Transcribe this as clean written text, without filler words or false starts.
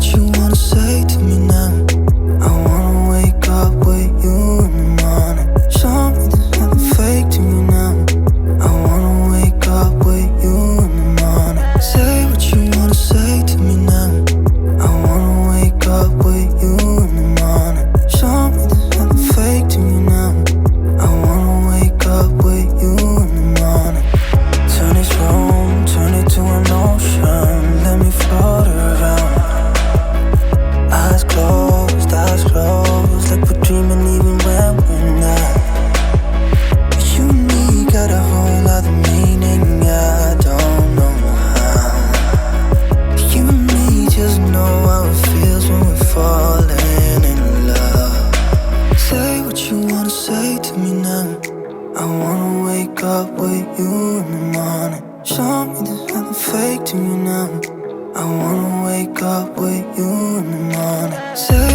what you wanna say to me now. I wanna wake up with you in the morning. Show me there's nothing fake to me now. I wanna wake up with you in the morning. Say what you wanna say to me now. I wanna wake up with you in the morning. Show me there's nothing fake to me now. I wanna wake up with you in the morning. Turn this room, turn it to an ocean. Let me float around. Eyes closed, like we're dreaming even when we're not. You and me got a whole other meaning, I don't know how. You and me just know how it feels when we're falling in love. Say what you wanna say to me now. I wanna wake up with you in the morning. Show me there's nothing fake to me now. I wanna wake up with you in the morning. Say